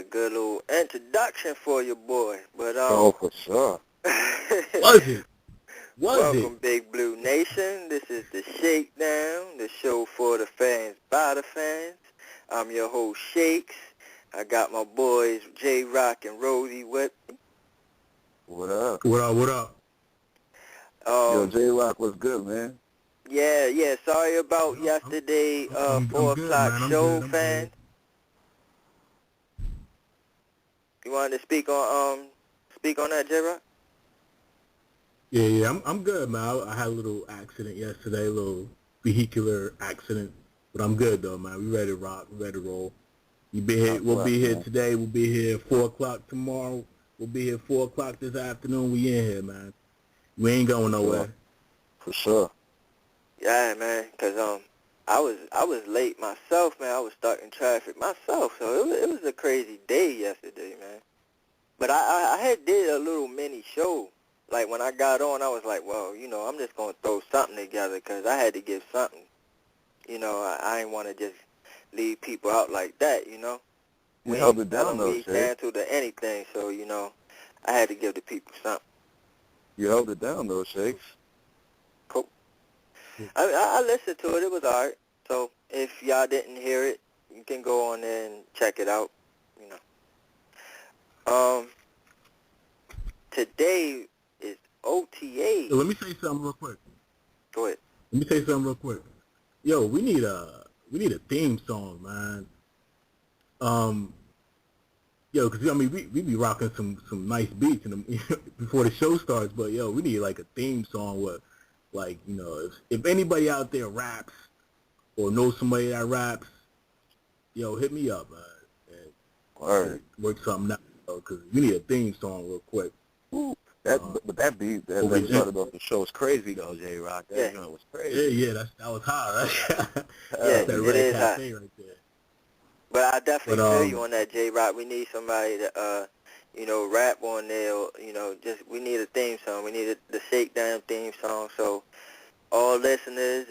good little introduction for your boy. But Oh, for sure. Was it? welcome, Big Blue Nation. This is the Shakedown, the show for the fans, by the fans. I'm your host, Shakes. I got my boys, J-Rock and Rosie with me. What up? What up? Yo, J-Rock, what's good, man? Yeah. Sorry about yesterday, 4 o'clock show, fans. You wanted to speak on that, J-Rock? Yeah, I'm good, man. I had a little accident yesterday, a little vehicular accident, but I'm good though, man. We ready to rock, we ready to roll. We'll be here today. We'll be here 4 o'clock tomorrow. We'll be here 4 o'clock this afternoon. We in here, man. We ain't going nowhere. For sure. Yeah, man. Cause I was late myself, man. I was stuck in traffic myself, so it was a crazy day yesterday, man. But I had did a little mini show. Like when I got on, I was like, well, I'm just gonna throw something together, cause I had to give something. I ain't want to just leave people out like that, You held it down, though, Shake. Canceled or anything, so I had to give the people something. You held it down, though, Shakes. Cool. I listened to it. It was all right. So if y'all didn't hear it, you can go on there and check it out. Today is OTA. So let me say something real quick. Go ahead. Let me say something real quick. Yo, we need a theme song, man. Yo, cause we be rocking some nice beats before the show starts, but yo, we need like a theme song with, like, if anybody out there raps or knows somebody that raps, yo, hit me up, man. Word. Work something out, cause we need a theme song real quick. Ooh, that beat that started off the show was crazy though, J-Rock. That joint was crazy. Yeah, that was hot, right? Yeah, that it Red is Cafe hot. right there. But I definitely feel you on that, J-Rock. We need somebody to, rap on there. Or, we need a theme song. We need the Shakedown theme song. So all listeners,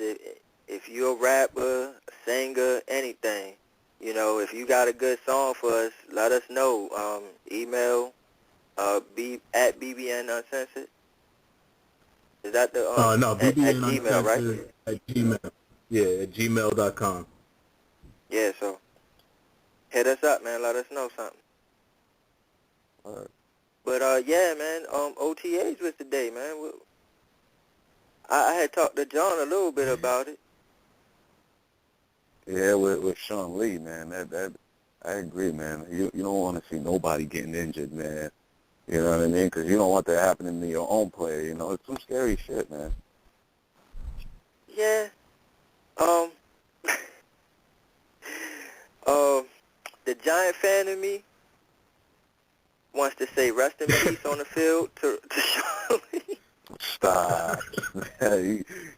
if you're a rapper, a singer, anything, if you got a good song for us, let us know. Email at BBN Uncensored. Is that the no, BBN at Gmail, right? At Gmail. Yeah, at gmail.com. Yeah, so hit us up, man. Let us know something. All right. But yeah, man. OTAs was today, man. I had talked to John a little bit about it. Yeah, with Sean Lee, man. That I agree, man. You don't want to see nobody getting injured, man. You know what I mean? Because you don't want that happening to your own player. It's some scary shit, man. Yeah. The Giant fan in me wants to say rest in peace on the field to Sean Lee. Stop.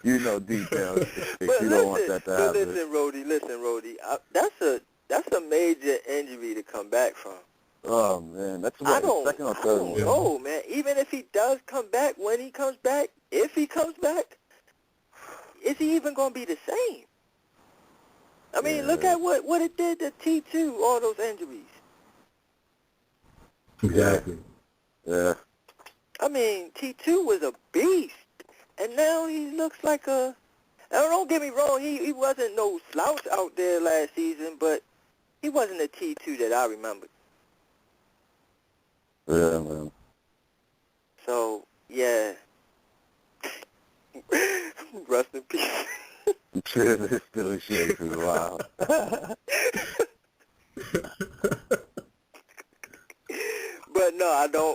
you know details. But you don't want that to happen. Listen, Rhodey. That's a major injury to come back from. Oh, man. That's what second or third. I don't know, man. Even if he does come back, when he comes back, if he comes back, is he even going to be the same? I mean, look at what it did to T2, all those injuries. Exactly. Yeah. I mean, T2 was a beast, and now he looks like a... Now, don't get me wrong, he wasn't no slouch out there last season, but he wasn't the T2 that I remember. Yeah, man. So, yeah. Rest in peace. This still shakes is wild. But no,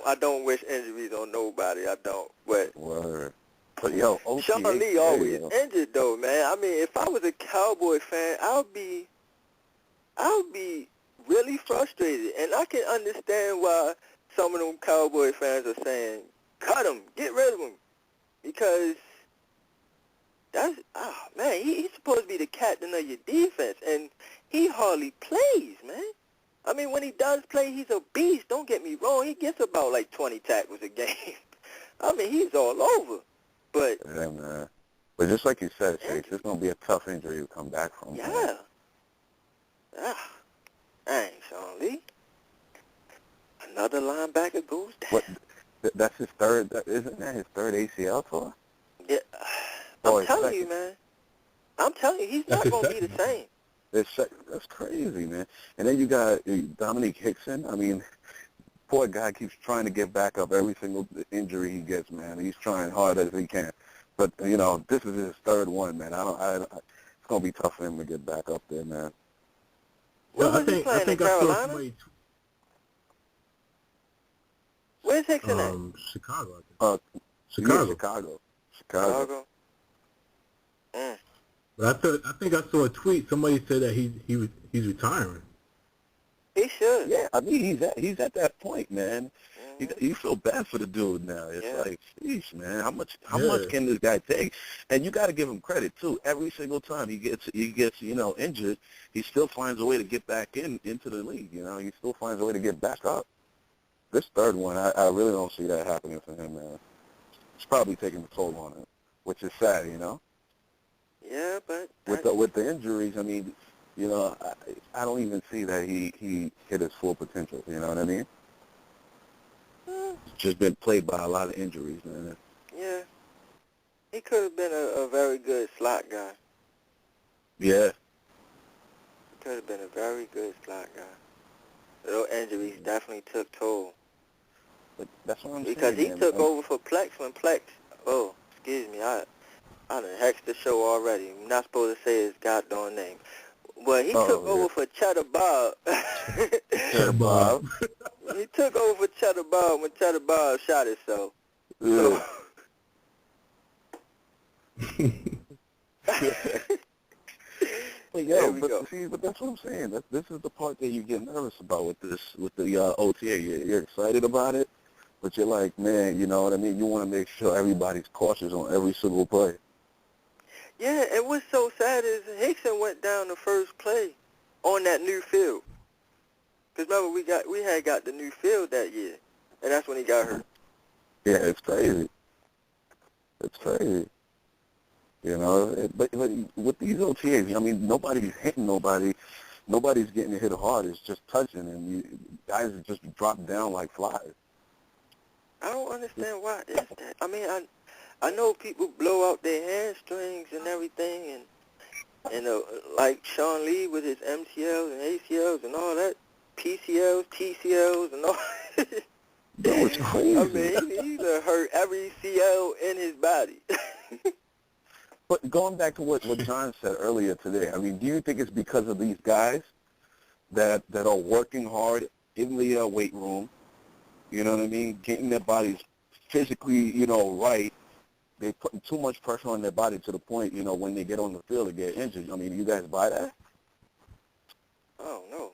I don't wish injuries on nobody. I don't. But Word. But yo, OTA, Sean Lee always injured though, man. I mean, if I was a Cowboy fan, I would be really frustrated, and I can understand why some of them Cowboy fans are saying, cut him, get rid of him, because man, he's supposed to be the captain of your defense, and he hardly plays, man. I mean, when he does play, he's a beast. Don't get me wrong. He gets about like 20 tackles a game. I mean, he's all over. But yeah, man. But just like you said, Shakes, it's gonna be a tough injury to come back from. Yeah. Dang, Sean Lee. Another linebacker goes down. What? That's his third. Isn't that his third ACL tour? Yeah, I'm telling you, man. I'm telling you, he's not going to be the same. That's crazy, man. And then you got Dominique Hickson. I mean, poor guy keeps trying to get back up every single injury he gets, man. He's trying hard as he can. But, you know, this is his third one, man. It's going to be tough for him to get back up there, man. Well, I think in Carolina? Where's Hickson at? Chicago, I think. Chicago. Chicago. But I think I saw a tweet. Somebody said that he's retiring. He should. Yeah, I mean he's at that point, man. You feel bad for the dude now. It's like, sheesh, man, how much can this guy take? And you got to give him credit too. Every single time he gets injured, he still finds a way to get back into the league. You know, he still finds a way to get back up. This third one, I really don't see that happening for him, man. It's probably taking a toll on him, which is sad, you know. Yeah, but with the injuries, I mean, you know, I don't even see that he hit his full potential. You know what I mean? Just been plagued by a lot of injuries, man. Yeah, he could have been a very good slot guy. Yeah. He could have been a very good slot guy. Those injuries definitely took toll. But that's what I'm saying. Because he took over for Plex when Plex. Oh, excuse me, I done hexed the show already. I'm not supposed to say his goddamn name. Well, he took over for Cheddar Bob. Cheddar Bob. He took over for Cheddar Bob when Cheddar Bob shot himself. Yeah. But that's what I'm saying. This is the part that you get nervous about with the OTA. You're excited about it, but you're like, man, you know what I mean? You want to make sure everybody's cautious on every single play. Yeah, and what's so sad is Hickson went down the first play on that new field. Because remember, we had got the new field that year, and that's when he got hurt. Yeah, it's crazy. It's crazy. You know, but with these OTAs, I mean, nobody's hitting nobody. Nobody's getting hit hard. It's just touching, and guys are just dropped down like flies. I don't understand why is that. I mean, I know people blow out their hamstrings and everything, and like Sean Lee with his MCLs and ACLs and all that, PCLs, TCLs, and all. That was crazy. I mean, he's hurt every CL in his body. But going back to what John said earlier today, I mean, do you think it's because of these guys that are working hard in the weight room, you know what I mean, getting their bodies physically, you know, right? They putting too much pressure on their body to the point, you know, when they get on the field, they get injured. I mean, you guys buy that? Oh, no.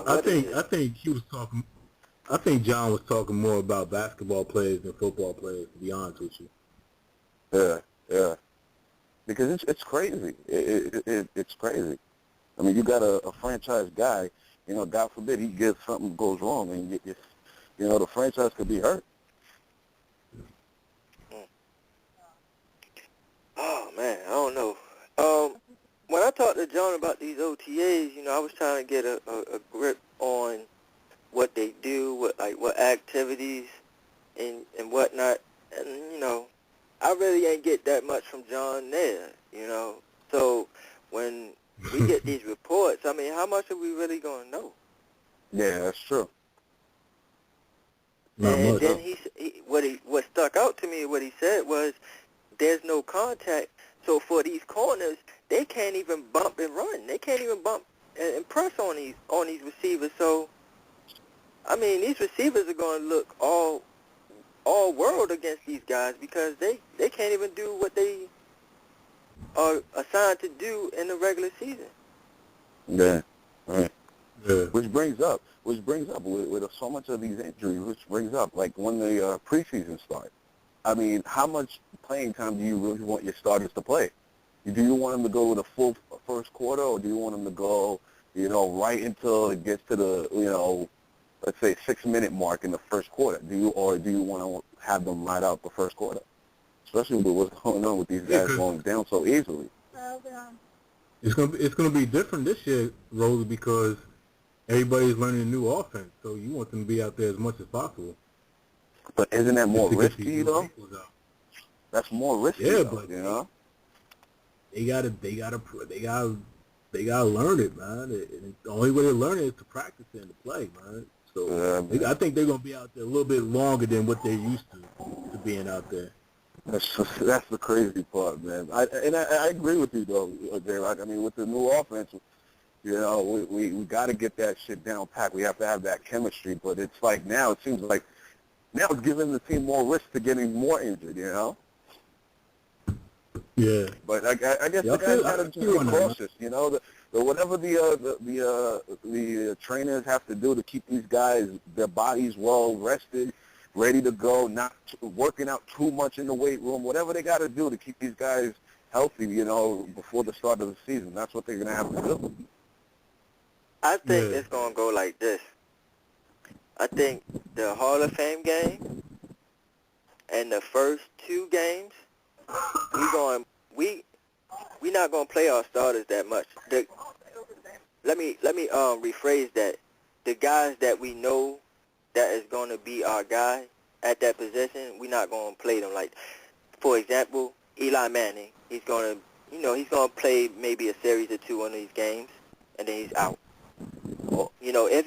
I think he was talking. I think John was talking more about basketball players than football players, to be honest with you. Yeah. Because it's crazy. It's crazy. I mean, you got a franchise guy, you know, God forbid he gets something goes wrong, and you know, the franchise could be hurt. Oh, man, I don't know. When I talked to John about these OTAs, you know, I was trying to get a grip on what they do, what activities and whatnot, and, you know, I really ain't get that much from John there, you know. So when we get these reports, I mean, how much are we really going to know? Yeah, that's true. And then what stuck out to me, what he said was, there's no contact. So for these corners, they can't even bump and run. They can't even bump and press on these receivers. So, I mean, these receivers are going to look all world against these guys because they can't even do what they are assigned to do in the regular season. Yeah, right. Yeah. Which brings up with so much of these injuries, which brings up, like when the preseason starts. I mean, how much playing time do you really want your starters to play? Do you want them to go with a full first quarter, or do you want them to go, you know, right until it gets to the, you know, let's say 6-minute mark in the first quarter? Do you want to have them ride out the first quarter? Especially with what's going on with these guys going down so easily. It's gonna be different this year, Rose, because everybody's learning a new offense, so you want them to be out there as much as possible. But isn't that more risky, though? That's more risky, yeah, though, but you know? They gotta learn it, man. And the only way to learn it is to practice it and to play, man. So I think they're gonna be out there a little bit longer than what they're used to being out there. That's the crazy part, man. I agree with you though, J-Rock. I mean, with the new offense, you know, we got to get that shit down packed. We have to have that chemistry. But it's like now, it seems like now it's giving the team more risk to getting more injured, you know. Yeah. But I guess the guys got to just be cautious, you know. Whatever the trainers have to do to keep these guys, their bodies well rested, ready to go, not working out too much in the weight room, whatever they got to do to keep these guys healthy, you know, before the start of the season. That's what they're going to have to do. I think it's going to go like this. I think the Hall of Fame game and the first two games, we not going to play our starters that much. Let me rephrase that. The guys that we know that is going to be our guy at that position, we're not going to play them. Like, for example, Eli Manning, he's going to play maybe a series or two on these games, and then he's out. Or, you know, if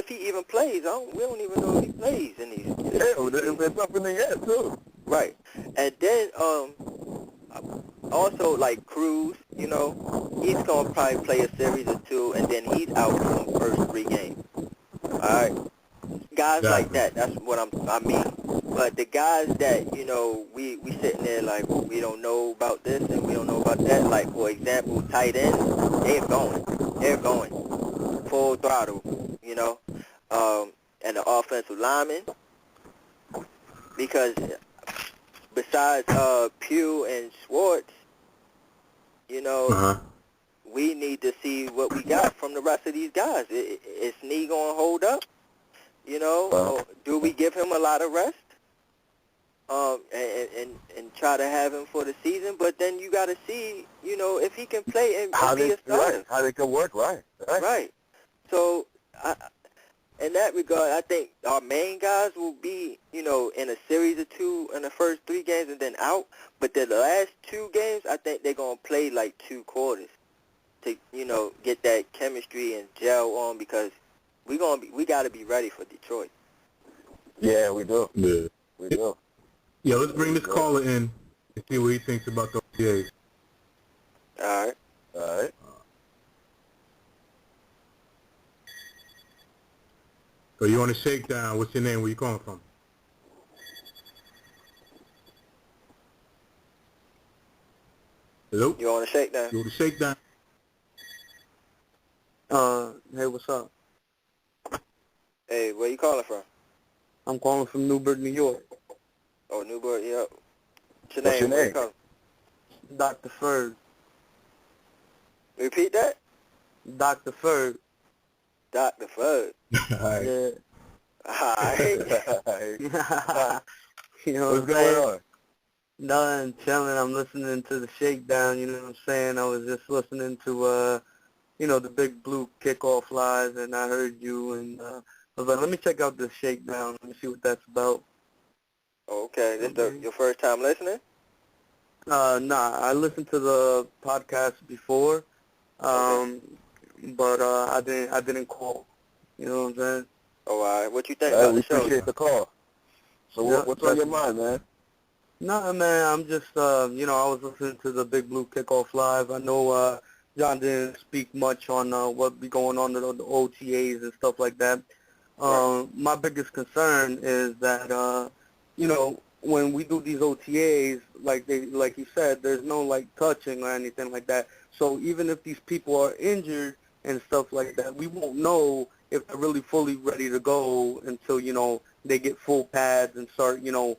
he even plays, we don't even know if he plays in these. It's up in the air too. Right, and then also like Cruz, you know, he's gonna probably play a series or two, and then he's out for the first 3 games. All right, guys like that. That's what I mean. But the guys that, you know, we sitting there like we don't know about this and we don't know about that. Like, for example, tight ends, they're going full throttle, you know, and the offensive linemen, because besides Pugh and Schwartz, you know, we need to see what we got from the rest of these guys. Is Snee going to hold up? You know, or do we give him a lot of rest? And try to have him for the season, but then you got to see, you know, if he can play and be a starter. How they can work, right. So, in that regard, I think our main guys will be, you know, in a series or two in the first 3 games and then out. But the last 2 games, I think they're going to play like 2 quarters to, you know, get that chemistry and gel on, because we got to be ready for Detroit. Yeah, we do. Yeah. We do. Yeah, let's bring this caller in and see what he thinks about the OTAs. All right. So you on a Shakedown? What's your name? Where you calling from? Hello? You on a Shakedown? You on a Shakedown? Hey, what's up? Hey, where you calling from? I'm calling from Newburgh, New York. Oh, Newburgh, yeah. What's your What's name? your name? Dr. Ferg. Repeat that? Dr. Ferg. Dr. Ferg. Hi. Yeah. Hi. You know What's going on? Nothing, chilling. I'm listening to the Shakedown, you know what I'm saying? I was just listening to, you know, the Big Blue Kickoff Live, and I heard you, and I was like, let me check out this Shakedown. Let me see what that's about. Okay, this your first time listening? Nah, I listened to the podcast before, but I didn't call. You know what I'm saying? Oh, all right. What you think about We the show? appreciate the call. So what's on your mind, man? Nah, man, I'm just, you know, I was listening to the Big Blue Kickoff Live. I know John didn't speak much on what be going on in the OTAs and stuff like that. My biggest concern is that, you know, when we do these OTAs, like you said, there's no, like, touching or anything like that. So even if these people are injured and stuff like that, we won't know if they're really fully ready to go until, you know, they get full pads and start, you know.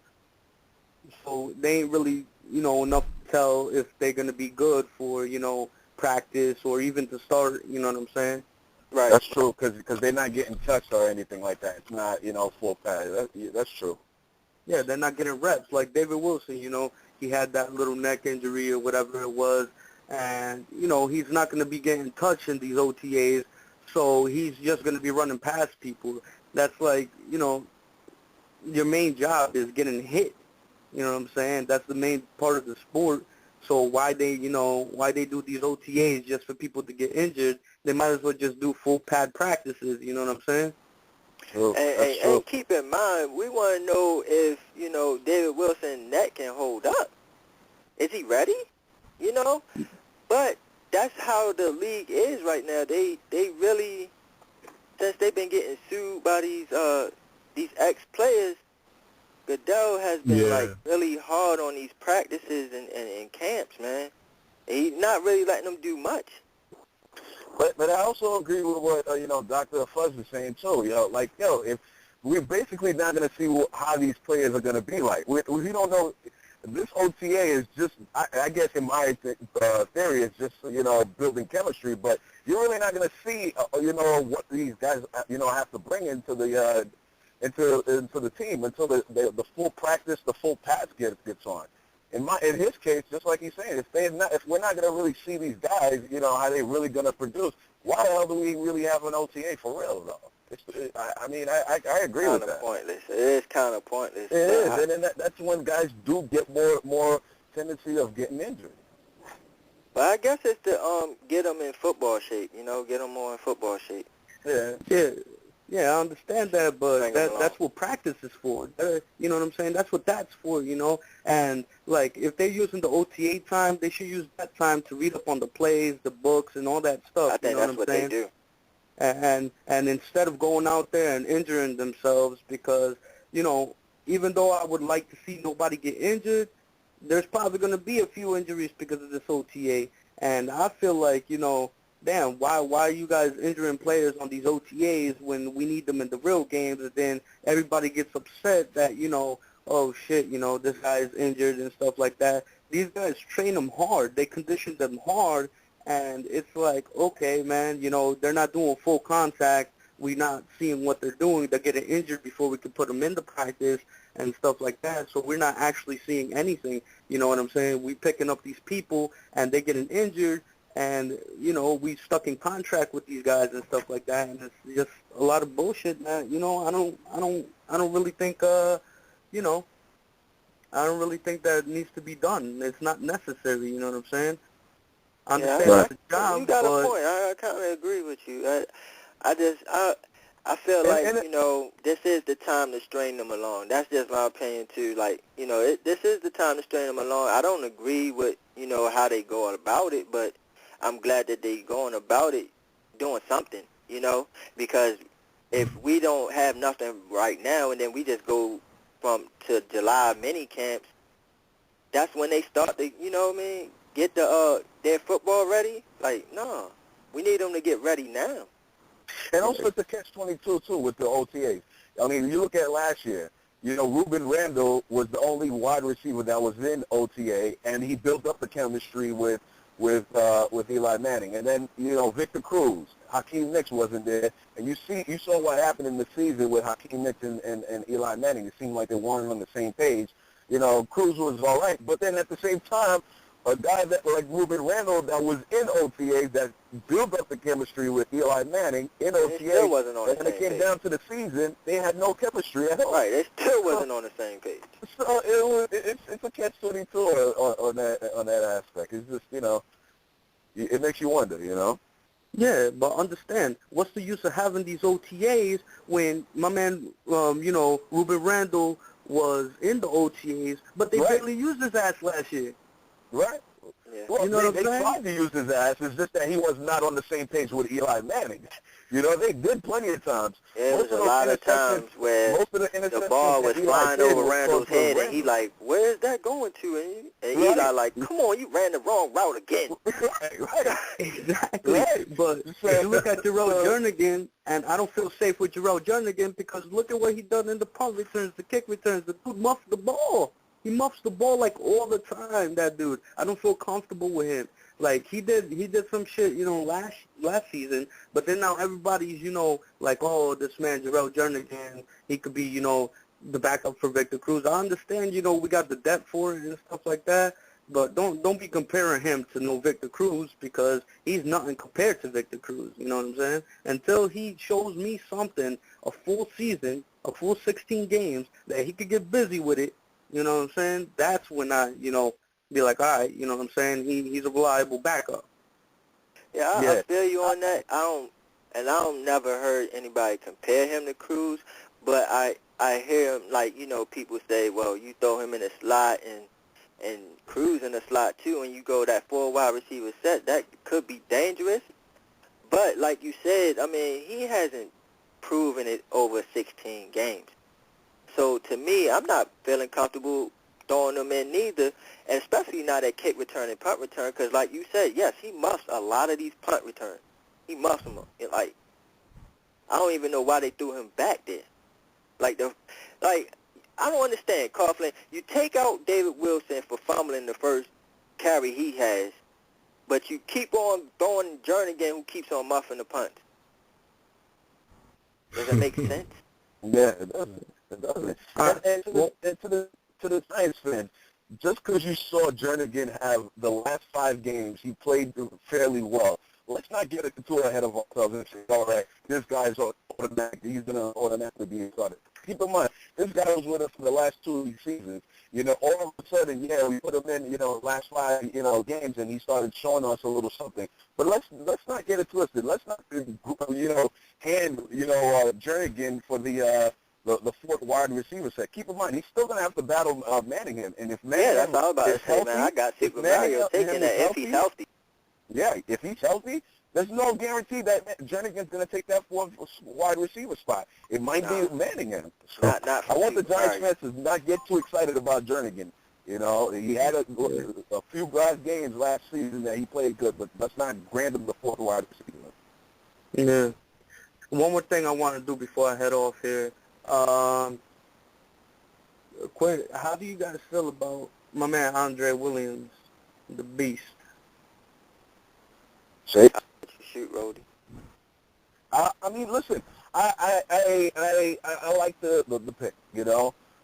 So they ain't really, you know, enough to tell if they're going to be good for, you know, practice or even to start, you know what I'm saying? Right. That's true, because they're not getting touched or anything like that. It's not, you know, full pad. That's true. Yeah, they're not getting reps. Like David Wilson, you know, he had that little neck injury or whatever it was, and, you know, he's not going to be getting touched in these OTAs. so he's just going to be running past people. That's like, your main job is getting hit. You know what I'm saying? That's the main part of the sport. So why they do these OTAs just for people to get injured? They might as well just do full pad practices. You know what I'm saying? True. And keep in mind, we want to know if, David Wilson's neck can hold up. Is he ready? But that's how the league is right now. They really, since they've been getting sued by these ex-players, Goodell has been really hard on these practices and camps, man. He's not really letting them do much. But I also agree with what Dr. Fuzz is saying too. If we're basically not going to see how these players are going to be like. We don't know. This OTA is just, I guess in my theory, it's just building chemistry. But you're really not going to see what these guys have to bring into the team until the full practice, the full pass gets on. In his case, just like he's saying, if we're not going to really see these guys, how they really going to produce, why the hell do we really have an OTA for real though? I agree with that. Pointless. It is kind of pointless. It is, and that's when guys do get more tendency of getting injured. But I guess it's to get them in football shape. Get them more in football shape. Yeah, I understand that, but that's what practice is for. You know what I'm saying? That's what that's for, And, if they're using the OTA time, they should use that time to read up on the plays, the books, and all that stuff. I think that's what they do. And instead of going out there and injuring themselves, because, even though I would like to see nobody get injured, there's probably going to be a few injuries because of this OTA. And I feel like, damn, why are you guys injuring players on these OTAs when we need them in the real games? And then everybody gets upset that, oh, shit, this guy's injured and stuff like that. These guys train them hard. They condition them hard. And it's like, okay, man, they're not doing full contact. We're not seeing what they're doing. They're getting injured before we can put them into practice and stuff like that. So we're not actually seeing anything. You know what I'm saying? We picking up these people, and they're getting injured. And, we stuck in contract with these guys and stuff like that, and it's just a lot of bullshit, man. I don't really think, I don't really think that needs to be done. It's not necessary, you know what I'm saying? I understand that's a job, you got a point. I kind of agree with you. I feel like, this is the time to string them along. That's just my opinion, too. This is the time to string them along. I don't agree with, how they go about it, but I'm glad that they going about it doing something, because if we don't have nothing right now and then we just go to July mini camps, that's when they start to, get their football ready. No, we need them to get ready now. And also it's a catch-22 too with the OTAs. I mean, you look at last year. Ruben Randall was the only wide receiver that was in OTA, and he built up the chemistry with Eli Manning. And then, Victor Cruz, Hakeem Nicks wasn't there. And you saw what happened in the season with Hakeem Nicks and Eli Manning. It seemed like they weren't on the same page. Cruz was all right. But then at the same time, a guy that like Ruben Randall that was in OTAs that built up the chemistry with Eli Manning in OTAs. Still wasn't on the same page. And it came down to the season, they had no chemistry at all. Right, they still wasn't on the same page. So it's a catch-22 on that aspect. It's just, it makes you wonder, Yeah, but understand, what's the use of having these OTAs when my man, Ruben Randall was in the OTAs, but they barely used his ass last year. Right. Yeah. Well, they tried to use his ass. It's just that he was not on the same page with Eli Manning. They did plenty of times. Yeah, there was a lot of times where the ball was flying over Randall's head, and he like, where is that going to? And Eli like, come on, you ran the wrong route again. Right. Exactly. Right. But if you look at Jarrell Jernigan, and I don't feel safe with Jarrell Jernigan because look at what he done in the punt returns, the kick returns. The dude muffed the ball. He muffs the ball all the time, that dude. I don't feel comfortable with him. He did some shit, last season, but then now everybody's, oh, this man, Jarrell Jernigan, he could be, the backup for Victor Cruz. I understand, we got the depth for it and stuff like that, But don't be comparing him to no Victor Cruz, because he's nothing compared to Victor Cruz. You know what I'm saying? Until he shows me something, a full season, a full 16 games, that he could get busy with it, you know what I'm saying? That's when I, be like, all right, you know what I'm saying? He's a reliable backup. Yeah, I feel you on that. I don't never heard anybody compare him to Cruz, but I hear him, like, people say, well, you throw him in a slot and Cruz in the slot too, and you go that 4 wide receiver set, that could be dangerous. But like you said, I mean, he hasn't proven it over 16 games. So to me, I'm not feeling comfortable throwing him in neither, and especially not at kick return and punt return, because like you said, yes, he muffs a lot of these punt returns. He muffs them. Like, I don't even know why they threw him back there. I don't understand, Coughlin. You take out David Wilson for fumbling the first carry he has, but you keep on throwing Jernigan, who keeps on muffing the punts. Does that make sense? Yeah, it doesn't. It doesn't. And to the Giants fan, just because you saw Jernigan have the last 5 games, he played fairly well. Let's not get too ahead of ourselves and say, all right, this guy's automatic. He's going to automatically be started. Keep in mind, this guy was with us for the last 2 seasons. All of a sudden, we put him in, last 5, games, and he started showing us a little something. But let's not get it twisted. Let's not, hand, Jernigan for the 4th wide receiver set. Keep in mind, he's still going to have to battle Manningham. And if Manningham that's all I was about to say, healthy, man. I got Super Mario taking that if he's healthy. Yeah, if he's healthy, there's no guarantee that Jernigan's going to take that 4th wide receiver spot. It might be Manningham. So Not I want the Giants Mario. fans to not get too excited about Jernigan. He had a few glass games last season that he played good, but let's not grant him the 4th wide receiver. Yeah. One more thing I want to do before I head off here. Quick, how do you guys feel about my man Andre Williams, the Beast? Shake. Shoot, Rody. I mean, listen, I like the pick.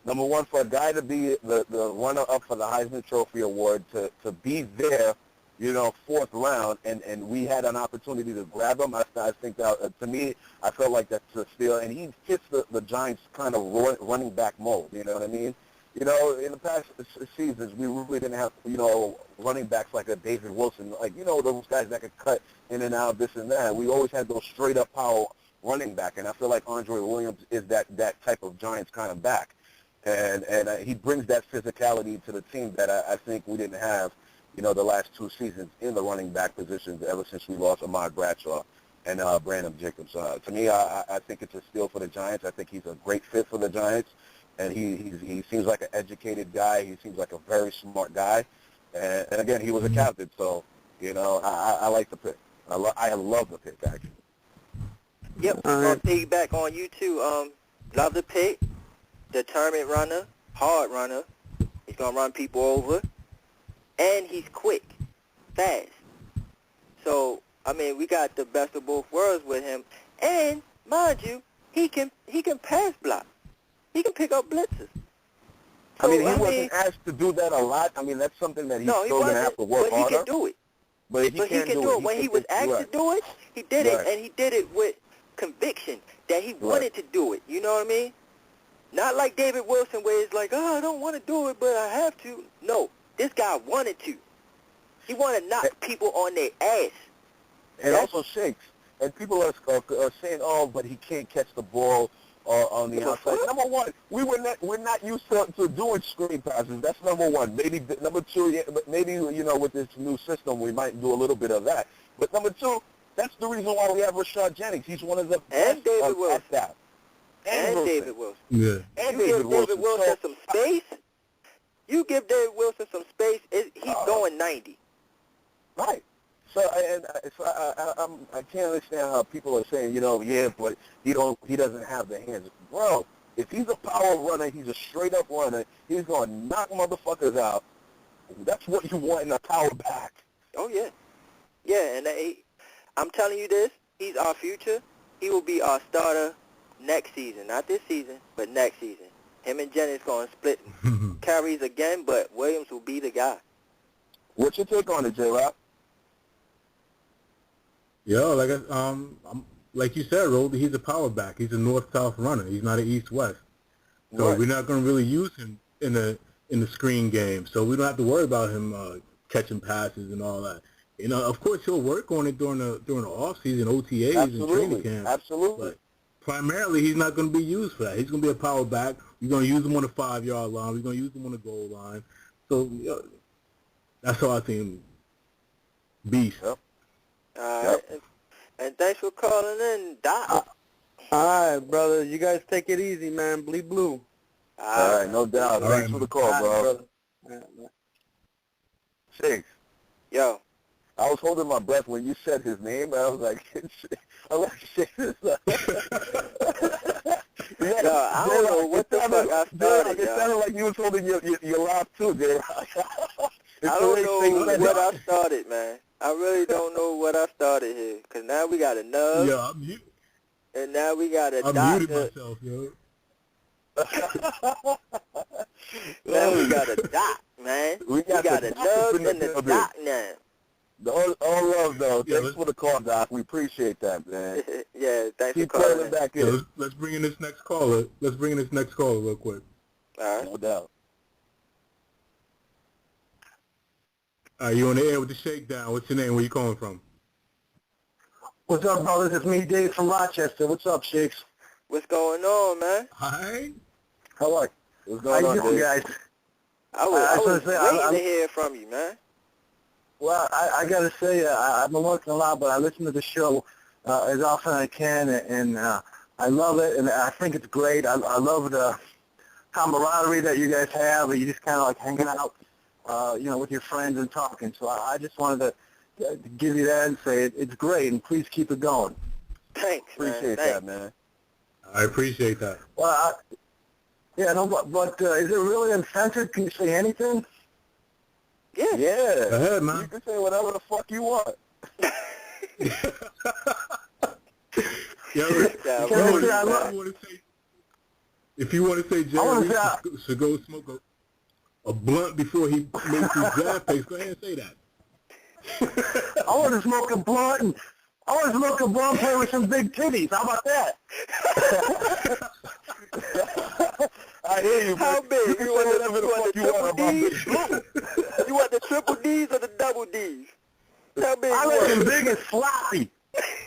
Number one, for a guy to be the runner-up for the Heisman Trophy Award, to be there, 4th round, and we had an opportunity to grab him. I think that, to me, I felt like that's a steal, and he fits the Giants' kind of running back mold. You know what I mean? In the past seasons, we really didn't have, running backs like a David Wilson, those guys that could cut in and out, this and that. We always had those straight-up power running back, and I feel like Andre Williams is that type of Giants kind of back. And he brings that physicality to the team that I think we didn't have, the last 2 seasons in the running back positions ever since we lost Ahmad Bradshaw and Brandon Jacobs. To me, I think it's a steal for the Giants. I think he's a great fit for the Giants. And he seems like an educated guy. He seems like a very smart guy. And again, he was a captain. So, I like the pick. I love the pick, actually. Yep. I'll piggyback on you, too. Love the pick. Determined runner. Hard runner. He's going to run people over. And he's quick. Fast. So, I mean, we got the best of both worlds with him. And, mind you, he can pass block. He can pick up blitzes. So, he wasn't asked to do that a lot. I mean, that's something that he's still going to have to work harder. But he can do it. But he can do it. When he was asked to do it, he did it, and he did it with conviction that he wanted to do it. You know what I mean? Not like David Wilson, where it's like, I don't want to do it, but I have to. No, this guy wanted to. He wanted to knock people on their ass. And also Shakes. And people are saying, but he can't catch the ball on the outside. Number one, we're not used to doing screen passes. That's number one. Maybe number two, maybe with this new system we might do a little bit of that. But number two, that's the reason why we have Rashad Jennings. He's one of the best David Wilson. at that. And David Wilson. Yeah. And you David give David Wilson some space. You give David Wilson some space. He's going 90. Right. So I can't understand how people are saying, but he doesn't have the hands. Bro, if he's a power runner, he's a straight up runner, he's going to knock motherfuckers out. That's what you want in a power back. Oh, yeah. Yeah, and I'm telling you this, he's our future. He will be our starter next season. Not this season, but next season. Him and Jennings going to split carries again, but Williams will be the guy. What's your take on it, J-Rock? Yo, like you said, Roldy, he's a power back. He's a north-south runner. He's not an east-west. So we're not going to really use him in the screen game. So we don't have to worry about him catching passes and all that. You know, of course he'll work on it during the off season, OTAs and training camp. Absolutely. But primarily, he's not going to be used for that. He's going to be a power back. We're going to use him on the 5-yard line. We're going to use him on the goal line. So that's how I see him. Beast. Yep. All right. And thanks for calling in, Doc. All right, brother. You guys take it easy, man. Bleed blue. All right, no doubt. Thanks for the call, bro. Shakes. Yo. I was holding my breath when you said his name. I was like, Shakes. Yo, I don't know what the fuck I started, It sounded like you was holding your laugh too, J. I don't know what I started, man. I really don't know what I started here. Because now we got a nub. Yeah, I'm mute. And now we got a I doctor. muted myself, yo. Now we got a doc, man. We got a nub and a doc now. All love, though. Yeah, thanks for the call, Doc. We appreciate that, man. Yeah, thanks Keep for calling back in. Yeah, let's bring in this next caller. Let's bring in this next caller real quick. All right. No doubt. You on the air with the Shakedown. What's your name? Where you calling from? What's up, brothers? It's me, Dave from Rochester. What's up, Shakes? What's going on, man? Hi. How are you? What's going on, doing, guys? I was waiting to hear from you, man. Well, I got to say, I've been working a lot, but I listen to the show as often as I can, and I love it, and I think it's great. I love the camaraderie that you guys have, and you just kind of like hanging out, with your friends and talking. So I just wanted to give you that and say it's great, and please keep it going. Thanks, Appreciate that, man. I appreciate that. Well, but is it really uncensored? Can you say anything? Yeah. Yeah. Go ahead, man. You can say whatever the fuck you want. If you want to say Jerry should go smoke a blunt before he makes his draft picks, go ahead and say that. I want to smoke a blunt and play with some big titties. How about that? I hear you. How big? You want the triple D's? You want the triple D's or the double D's? How big? I like them big and sloppy.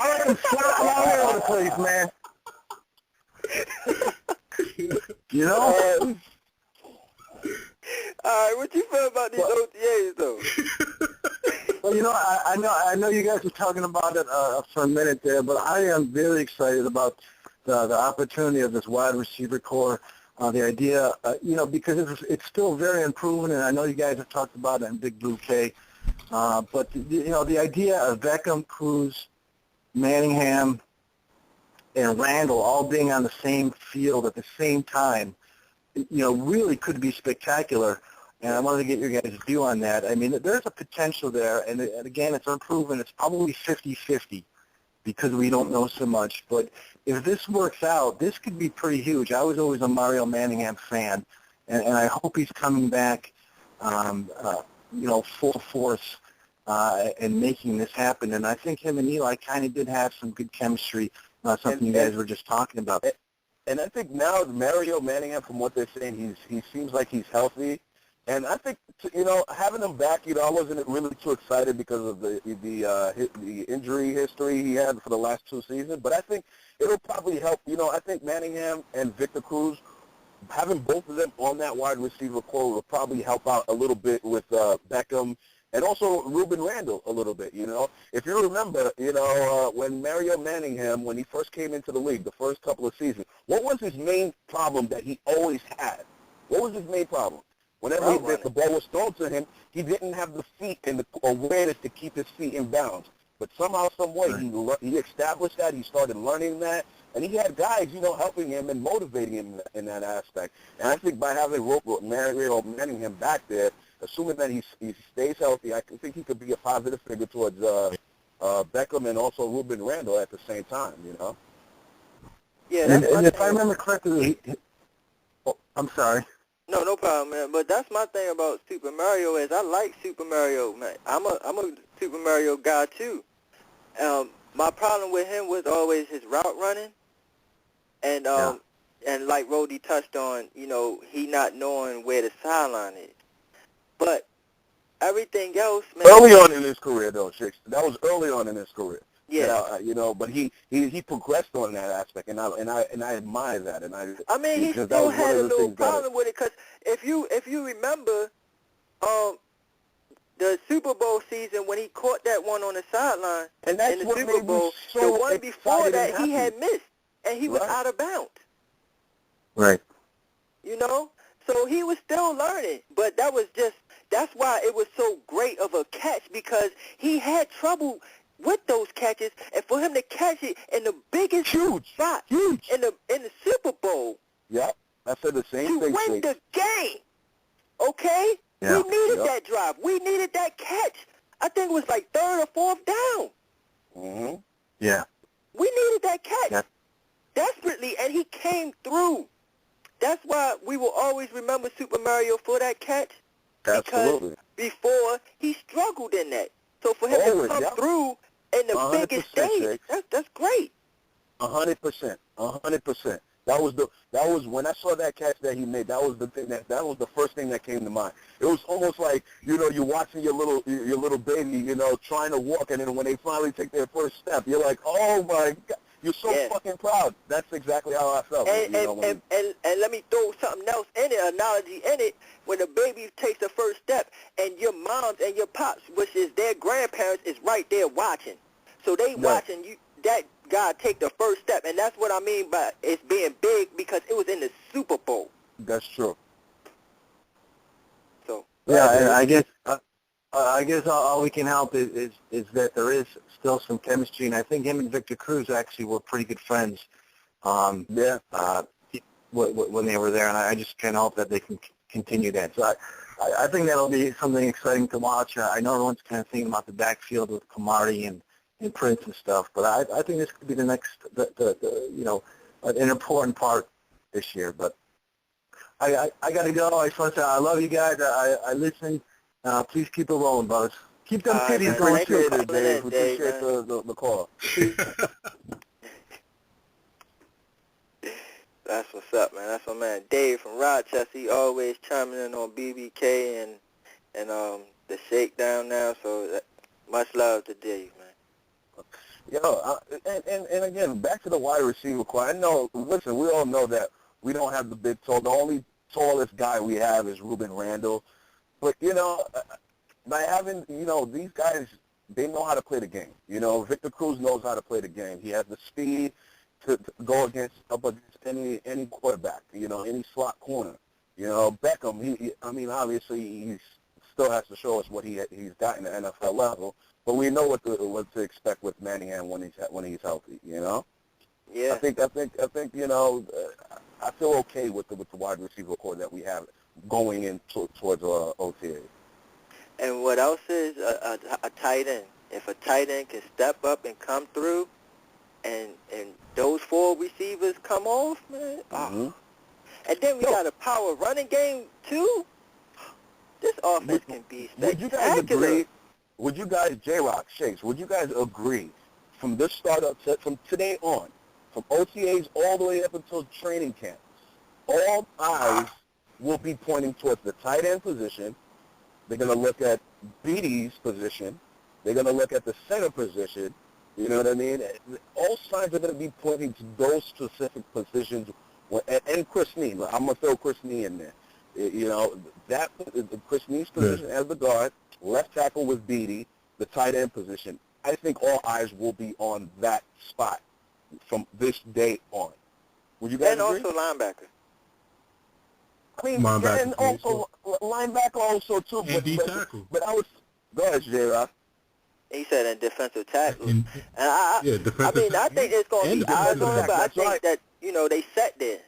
I like them sloppy all over the place, man. You know? All right, what you feel about these OTAs, though? Well, I know you guys were talking about it for a minute there, but I am very excited about the opportunity of this wide receiver core. The idea, because it's still very unproven, and I know you guys have talked about it in Big Blue K. But the idea of Beckham, Cruz, Manningham, and Randall all being on the same field at the same time, really could be spectacular. And I wanted to get your guys' view on that. I mean, there's a potential there, and again, it's unproven. It's probably 50-50 because we don't know so much. But if this works out, this could be pretty huge. I was always a Mario Manningham fan, and I hope he's coming back, full force and making this happen. And I think him and Eli kind of did have some good chemistry, something you guys were just talking about. And I think now Mario Manningham, from what they're saying, he seems like he's healthy. And I think, having him back, I wasn't really too excited because of the injury history he had for the last 2 seasons. But I think it'll probably help. I think Manningham and Victor Cruz, having both of them on that wide receiver core will probably help out a little bit with Beckham and also Ruben Randall a little bit. If you remember, when Mario Manningham, when he first came into the league, the first couple of seasons, what was his main problem that he always had? What was his main problem? Whenever the ball was thrown to him, he didn't have the feet and the awareness to keep his feet in bounds. But somehow, some way, he established that. He started learning that. And he had guys, helping him and motivating him in that aspect. And I think by having Mario Manningham back there, assuming that he stays healthy, I think he could be a positive figure towards Beckham and also Ruben Randall at the same time, Yeah, and if I remember correctly, I'm sorry. No problem, man. But that's my thing about Super Mario is I like Super Mario, man. I'm a Super Mario guy too. My problem with him was always his route running, and and like Rody touched on, he not knowing where the sideline is. But everything else, man. Early on in his career, though, Shakes. That was early on in his career. Yeah. But he progressed on that aspect, and I admire that. And I mean, he still had a little problem with it because if you remember, the Super Bowl season when he caught that one on the sideline in the Super Bowl, the one before that he had missed and he was out of bounds. Right. So he was still learning, but that's why it was so great of a catch because he had trouble with those catches, and for him to catch it in the biggest spot in the Super Bowl. Yep, I said the same thing. To win the game, okay? Yeah. We needed that drive. We needed that catch. I think it was like third or fourth down. Mm-hmm. Yeah. We needed that catch desperately, and he came through. That's why we will always remember Super Mario for that catch. Absolutely. Because before, he struggled in that. So for him to come through in the biggest stage, that's great. 100%. 100%. That was when I saw that catch that he made. That was the thing that was the first thing that came to mind. It was almost like you're watching your little baby trying to walk, and then when they finally take their first step, you're like, oh my God, you're so fucking proud. That's exactly how I felt. And let me throw something else in it, analogy in it. When the baby takes the first step, and your moms and your pops, which is their grandparents, is right there watching. So they watching you. That guy take the first step, and that's what I mean by it's being big because it was in the Super Bowl. That's true. So and I guess all we can help is that there is still some chemistry, and I think him and Victor Cruz actually were pretty good friends. When they were there, and I just can't hope that they can continue that. So I think that'll be something exciting to watch. I know everyone's kind of thinking about the backfield with Kamari and Prince and stuff, but I think this could be the next, an important part this year. But I got to go. I just want to say I love you guys. I listen. Please keep it rolling, brothers. Keep them titties going too. Dave. We appreciate the call. That's what's up, man. That's my man Dave from Rochester. He always chiming in on BBK and the Shakedown now. So much love to Dave, man. And again, back to the wide receiver core. I know, listen, we all know that we don't have the big tall. The only tallest guy we have is Ruben Randall. But, by having, these guys, they know how to play the game. Victor Cruz knows how to play the game. He has the speed to go up against any quarterback, any slot corner. Beckham, obviously he still has to show us what he's got in the NFL level. But we know what to expect with Manningham when he's healthy. Yeah. I think I feel okay with the wide receiver core that we have going in towards OTA. And what else is a tight end? If a tight end can step up and come through, and those four receivers come off, man. Mm-hmm. And then we got a power running game too. This offense can be spectacular. Would you guys agree? Would you guys, J-Rock, Shakes, would you guys agree from this from today on, from OTAs all the way up until training camp, all eyes will be pointing towards the tight end position? They're going to look at Beatty's position. They're going to look at the center position. You know what I mean? All signs are going to be pointing to those specific positions. And Chris Nee. I'm going to throw Chris Nee in there. That Chris Nee's position as the guard, left tackle with Beatty, the tight end position. I think all eyes will be on that spot from this day on. Would you guys agree? And also linebacker. I mean, and also linebacker also too. And D-tackle. But I was go ahead, J-Rock. He said in defensive tackle. And I think it's going to be eyes on it, but I think that, they set there.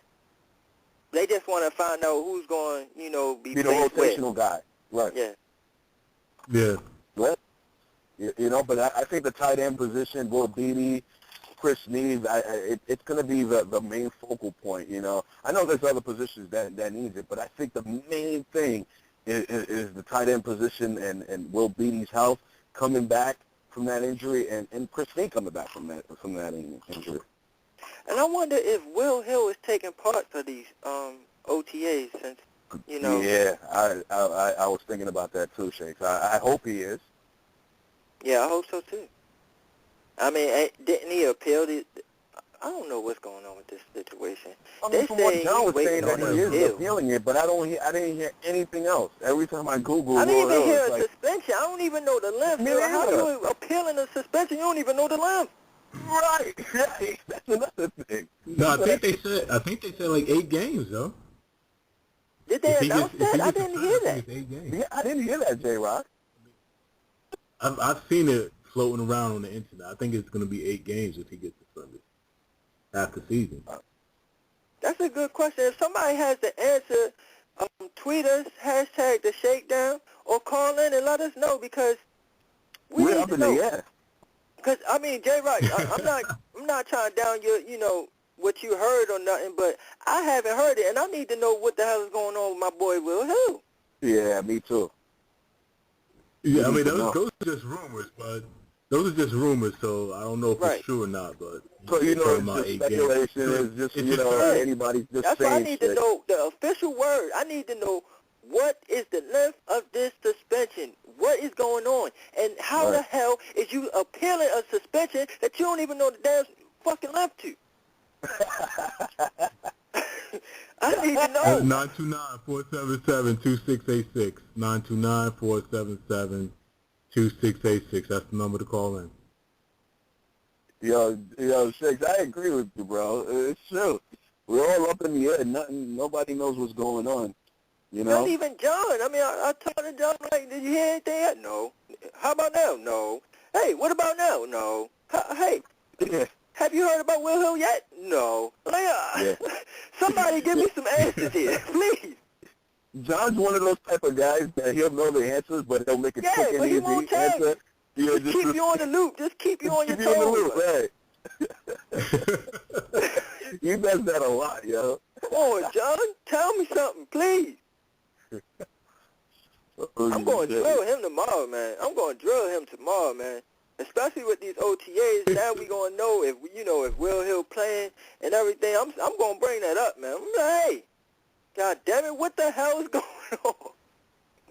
They just want to find out who's going, be the rotational guy. Right. Yeah. Yeah. But I think the tight end position, Will Beatty, Chris needs. It's going to be the main focal point. You know, I know there's other positions that needs it, but I think the main thing is the tight end position and Will Beattie's health coming back from that injury, and Chris Neal coming back from that injury. And I wonder if Will Hill is taking part of these OTAs, since, you know. Yeah, I was thinking about that too, Shakes. I hope he is. Yeah, I hope so too. I mean, didn't he appeal? I don't know what's going on with this situation. I mean, from what John was saying, that he is appealing it, but I didn't hear anything else. Every time I Google, I didn't even hear a suspension. I don't even know the length. How you appealing a suspension? You don't even know the length. Right. That's another thing. No, I think they said like 8 games, though. Did they announce that? I didn't hear that. 8 games. Yeah, I didn't hear that, J-Rock. I've seen it floating around on the internet. I think it's going to be 8 games if he gets suspended after season. That's a good question. If somebody has the answer, tweet us, hashtag the Shakedown, or call in and let us know, because we're up in the air. Because, I mean, J-Rock, I'm not trying to down your, you know, what you heard or nothing, but I haven't heard it, and I need to know what the hell is going on with my boy Will Hill. Yeah, me too. Yeah, I mean, those are just rumors, but those are just rumors, so I don't know if it's true or not, but... So, you know, it's just speculation. It's just, you know, anybody's just That's saying why I need to know the official word. I need to know what is the length of this suspension? What is going on? And how the hell is you appealing a suspension that you don't even know the damn fucking length to? I need to know. 929-477-2686. 929-477-2686. That's the number to call in. Yo, Shakes, I agree with you, bro. It's true. We're all up in the air. Nobody knows what's going on. You know? Not even John. I mean, I talked to John, like, did you hear anything yet? No. How about now? No. Hey, what about now? No. Hey, have you heard about Will Hill yet? No. Like, somebody give me some answers here, please. John's one of those type of guys that he'll know the answers, but he'll make a quick and easy answer. Just keep you on the loop. Just keep you on your toes. Keep you on the loop, right. He does that a lot, yo. Come on, John. Tell me something, please. I'm going to drill him tomorrow, man. Especially with these OTAs. Now we going to know if Will Hill playing and everything. I'm going to bring that up, man. I'm like, hey, God damn it, what the hell is going on?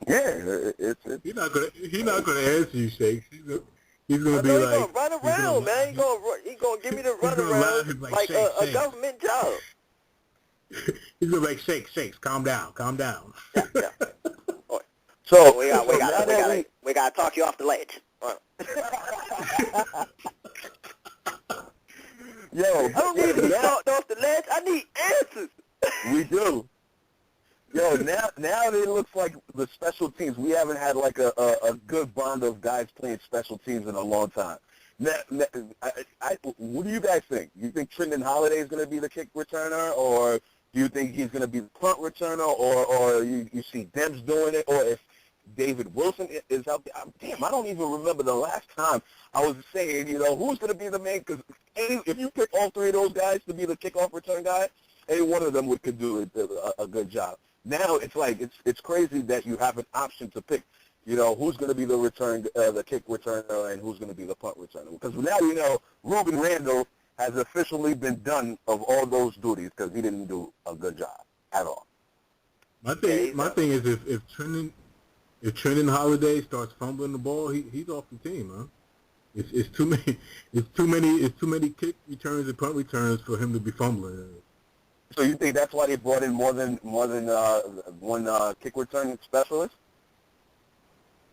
Yeah, He's not gonna answer you, Shakes. He's gonna be like, he's gonna run around, man. He's gonna give me the run around like a government job. He's gonna be like, Shakes, calm down. Yeah. So we gotta talk you off the ledge. Yo, I don't need to be talked off the ledge. I need answers. We do. Yo, now it looks like the special teams. We haven't had like a good bond of guys playing special teams in a long time. What do you guys think? You think Trenton Holiday is going to be the kick returner, or do you think he's going to be the punt returner, or you see Debs doing it, or if David Wilson is out there? Damn, I don't even remember the last time I was saying, who's going to be the man, because if you pick all three of those guys to be the kickoff return guy, any one of them could do a good job. Now it's like it's crazy that you have an option to pick, who's going to be the kick returner and who's going to be the punt returner. Because now we know Ruben Randall has officially been done of all those duties because he didn't do a good job at all. My thing is if Trenton Holiday starts fumbling the ball, he's off the team, huh? It's too many kick returns and punt returns for him to be fumbling. So you think that's why they brought in more than one kick return specialist?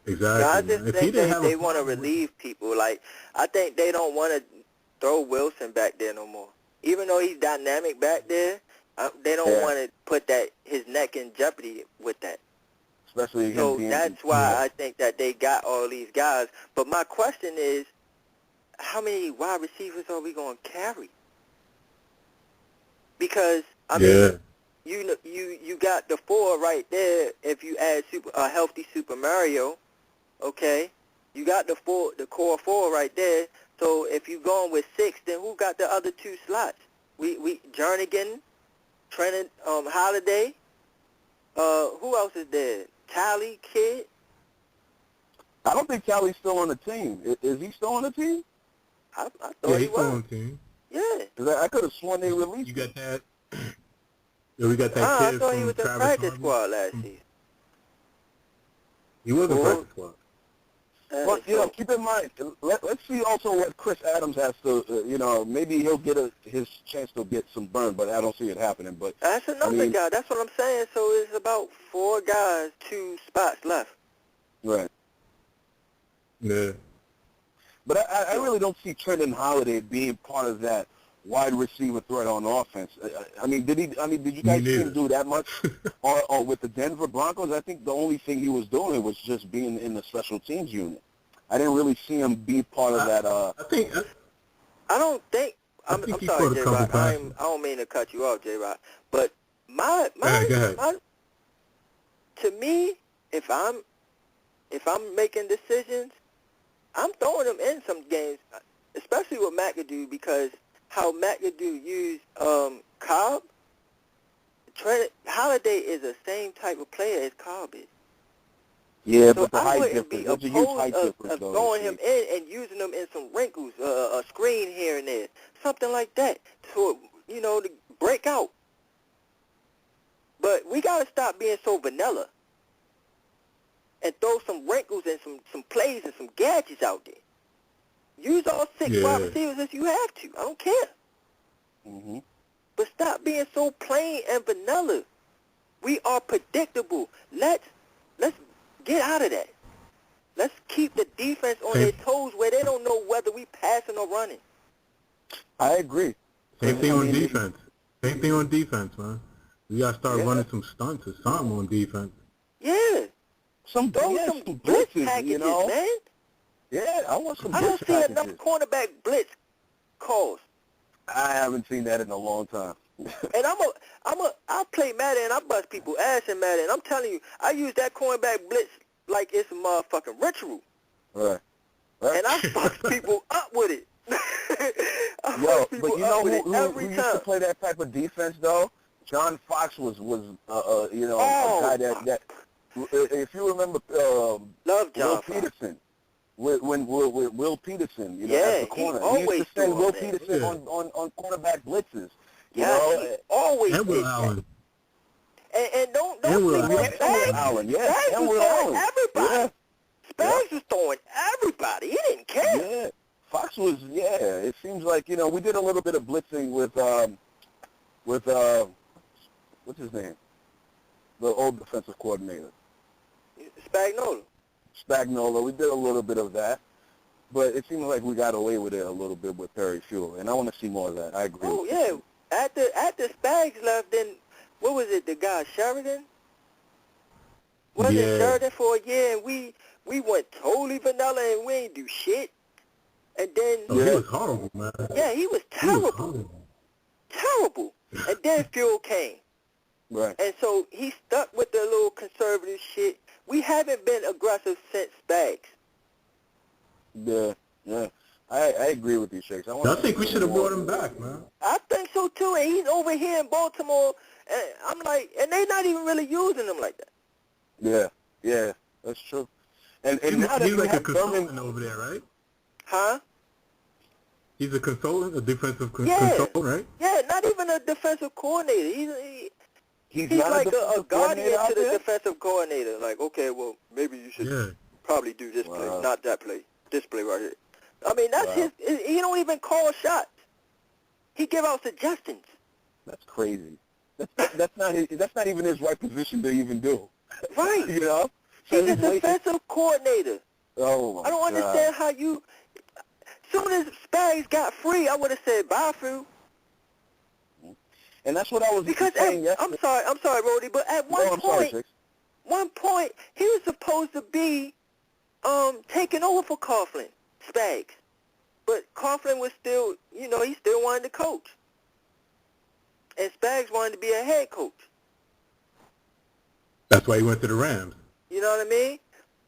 Exactly. No, I just think they want to relieve people. Like, I think they don't want to throw Wilson back there no more. Even though he's dynamic back there, they don't want to put his neck in jeopardy with that. Especially so that's why I think that they got all these guys. But my question is, how many wide receivers are we going to carry? Because I mean, you got the 4 right there. If you add a healthy Super Mario, okay, you got the core 4 right there. So if you're going with 6, then who got the other 2 slots? We Jernigan, Trenton, Holiday. Who else is there? Tally, Kid. I don't think Callie's still on the team. Is he still on the team? I thought Yeah, he he's still on was. the team. Yeah. 'Cause I could have sworn they released You him. got that? Yeah, we got that I kid thought he from was in Travis practice Harvey. squad last season. He was in Well, practice squad. Well, keep in mind, let's see also what Chris Adams has to, maybe he'll get his chance to get some burn, but I don't see it happening. But That's another guy. That's what I'm saying. So it's about 4 guys, 2 spots left. Right. Yeah. But I really don't see Trenton Holiday being part of that wide receiver threat on offense. Did you guys see him do that much or with the Denver Broncos? I think the only thing he was doing was just being in the special teams unit. I didn't really see him be part of that. I don't think. I'm sorry, J-Rod. I don't mean to cut you off, J-Rod. But my to me, if I'm making decisions, I'm throwing him in some games, especially with McAdoo, because how McAdoo used Cobb. Trent Holiday is the same type of player as Cobb is. Yeah, so but the height wouldn't difference. be There's a huge height opposed difference, of though. throwing him in and using him in some wrinkles, a screen here and there, something like that, to to break out. But we got to stop being so vanilla and throw some wrinkles and some plays and some gadgets out there. Use all 6 wide receivers if you have to. I don't care. Mm-hmm. But stop being so plain and vanilla. We are predictable. Let's get out of that. Let's keep the defense on their toes where they don't know whether we passing or running. I agree. Same thing on defense. Same thing on defense, man. We gotta start running some stunts or something on defense. Yeah. Some blitz packages, man. Yeah, I want some I blitz don't see packages. enough cornerback blitz calls. I haven't seen that in a long time. And I play Madden and I bust people ass in Madden. I'm telling you, I use that cornerback blitz like it's a motherfucking ritual. Right. And I fuck people up with it. But you know who used to play that type of defense though? John Fox was a guy that if you remember Love John Will Peterson. When Will Peterson, as the corner, he used to send Will that. Peterson on quarterback blitzes. He always and Will did Allen. that. And don't sleep on Spags. Allen, yeah. Spags was throwing everybody. Yeah. Spags was throwing everybody. He didn't care. Yeah. Fox was, it seems like, we did a little bit of blitzing with what's his name? The old defensive coordinator. Spagnuolo. We did a little bit of that. But it seems like we got away with it a little bit with Perry Fuel. And I want to see more of that. I agree. Oh, yeah. After Spags left, then, what was it, the guy, Sheridan? Wasn't Sheridan for a year, and we went totally vanilla, and we ain't do shit. And then... he was horrible, man. Yeah, he was terrible. Terrible. And then Fuel came. Right. And so he stuck with the little conservative shit. We haven't been aggressive since Spags. Yeah. I agree with you, Shakes. I think we should have brought him back, man. I think so, too. And he's over here in Baltimore. And I'm like, and they're not even really using him like that. Yeah, that's true. And now that he's you like a have consultant over there, right? Huh? He's a consultant, a defensive consultant, right? Yeah, not even a defensive coordinator. He's like a guardian to the defensive coordinator. Like, okay, well, maybe you should probably do this play, not that play. This play right here. I mean, that's his. He don't even call shots. He give out suggestions. That's crazy. That's not even his right position to even do. Right. So he's a defensive coordinator. Oh my I don't understand how you. Soon as Spags got free, I would have said bye, Phil. And that's what I was saying yesterday. I'm sorry, Rody, but at one point, he was supposed to be taking over for Coughlin, Spags. But Coughlin was still, he still wanted to coach. And Spags wanted to be a head coach. That's why he went to the Rams. You know what I mean?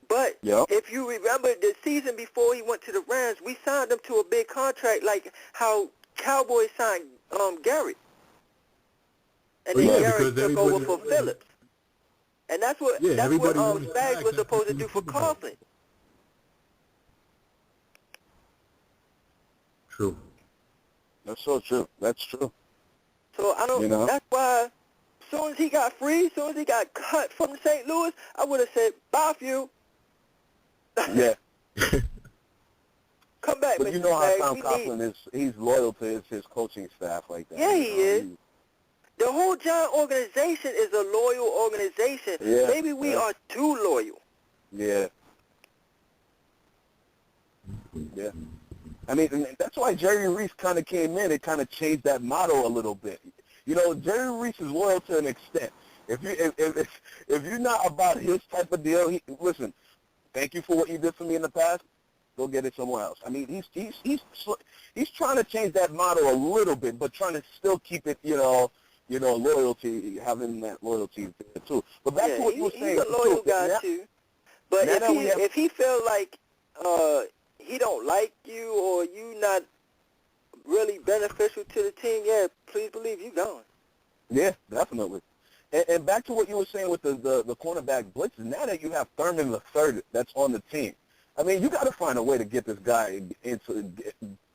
But Yep. if you remember the season before he went to the Rams, we signed him to a big contract like how Cowboys signed Garrett. And then Garrett took over for Phillips. And that's what Spags was supposed to do for Coughlin. True. That's so true. That's true. So I don't. That's why, as soon as he got free, as soon as he got cut from St. Louis, I would have said, "Bye, you." Yeah. Come back, But Mr. you know how Spags. Tom Coughlin is. He's loyal to his coaching staff like that. Yeah, he is. The whole Giant organization is a loyal organization. Yeah. Maybe we are too loyal. Yeah. Yeah. I mean, and that's why Jerry Reese kind of came in. It kind of changed that motto a little bit. You know, Jerry Reese is loyal to an extent. If you're not about his type of deal, listen. Thank you for what you did for me in the past. Go get it somewhere else. I mean, he's trying to change that motto a little bit, but trying to still keep it, loyalty, having that loyalty there too. But back to what you were saying. He's a loyal guy too. But if he feel like he don't like you or you not really beneficial to the team, yeah, please believe you gone. Yeah, definitely. And back to what you were saying with the cornerback blitzes, now that you have Thurman the third that's on the team, I mean, you got to find a way to get this guy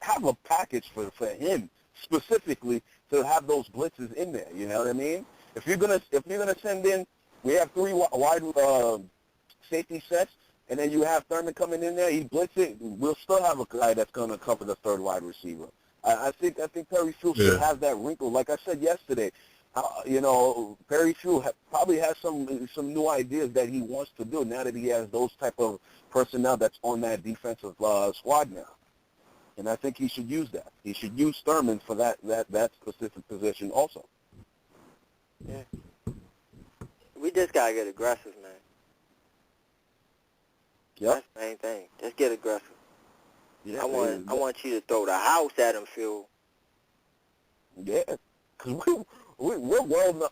have a package for him specifically to have those blitzes in there. You know what I mean? If you're gonna send in, we have 3 wide safety sets, and then you have Thurman coming in there, he blitzing. We'll still have a guy that's gonna cover the third wide receiver. I think Perry Fuel should have that wrinkle. Like I said yesterday, Perry Fuel probably has some new ideas that he wants to do now that he has those type of personnel that's on that defensive squad now. And I think he should use that. He should use Thurman for that specific position also. Yeah. We just got to get aggressive, man. Yep. That's the main thing. Just get aggressive. Yeah, I want you to throw the house at him, Phil. Yeah, because we're well.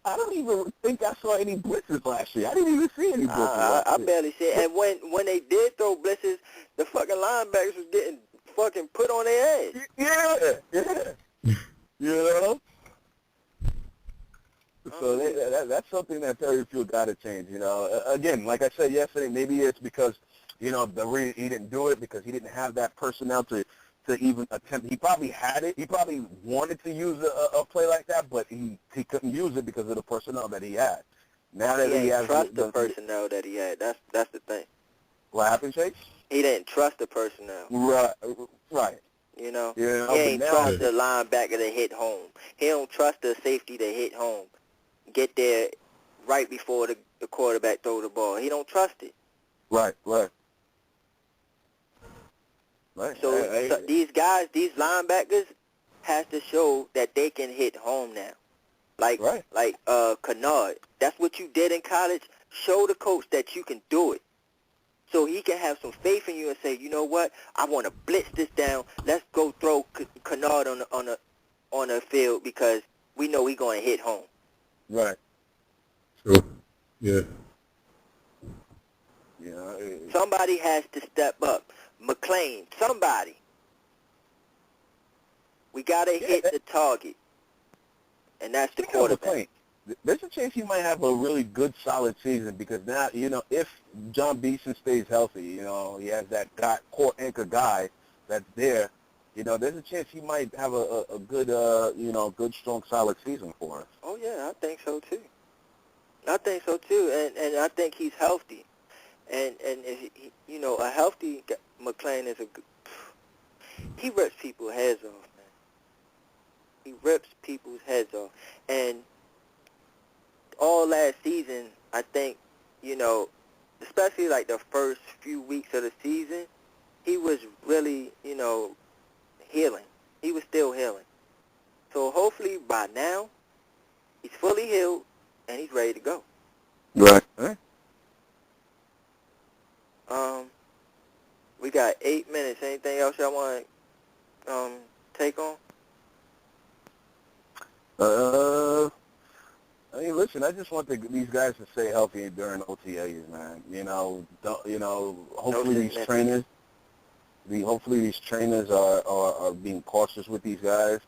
I don't even think I saw any blitzes last year. I didn't even see any blitzes. I barely see it. And when they did throw blitzes, the fucking linebackers was getting fucking put on their head. Yeah. You know. So that's something that Perry Fuel got to change. You know, again, like I said yesterday, maybe it's because he didn't do it because he didn't have that personnel to even attempt. He probably had it. He probably wanted to use a play like that, but he couldn't use it because of the personnel that he had. Now that he has trust the personnel that he had. That's the thing. What happened, Chase? He didn't trust the personnel. Right. You know? Yeah, he ain't trust the linebacker to hit home. He don't trust the safety to hit home. Get there right before the quarterback throw the ball. He don't trust it. Right. So these guys, these linebackers, has to show that they can hit home now. Like Kennard. That's what you did in college. Show the coach that you can do it. So he can have some faith in you and say, you know what, I want to blitz this down. Let's go throw Kennard on the field because we know we're going to hit home. Right. True. Yeah. Somebody has to step up. McLean, somebody. We got to hit the target. And that's the quarterback. There's a chance he might have a really good, solid season because now, if John Beeson stays healthy, he has that core anchor guy that's there, there's a chance he might have a good, good, strong, solid season for us. Oh, yeah, I think so, too. And I think he's healthy. And if a healthy McLean is he rips people's heads off, man. He rips people's heads off. And all last season, I think, especially like the first few weeks of the season, he was really, healing. He was still healing. So hopefully by now, he's fully healed and he's ready to go. Right. We got 8 minutes. Anything else y'all want to take on? I mean, listen, I just want these guys to stay healthy during OTAs, man. Hopefully these trainers are being cautious with these guys.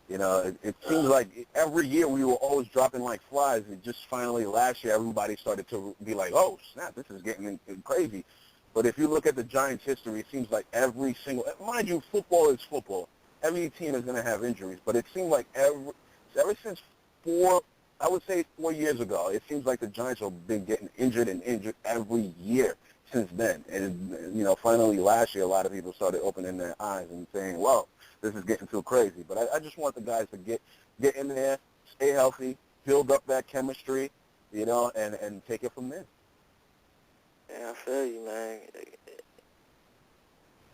It seems like every year we were always dropping like flies. And just finally last year, everybody started to be like, oh, snap, this is getting crazy. But if you look at the Giants' history, it seems like every single, mind you, football is football. Every team is going to have injuries. But it seems like ever since 4 years ago, it seems like the Giants have been getting injured every year since then. And, finally last year, a lot of people started opening their eyes and saying, well, this is getting too crazy. But I just want the guys to get in there, stay healthy, build up that chemistry, and take it from there. Yeah, I feel you, man.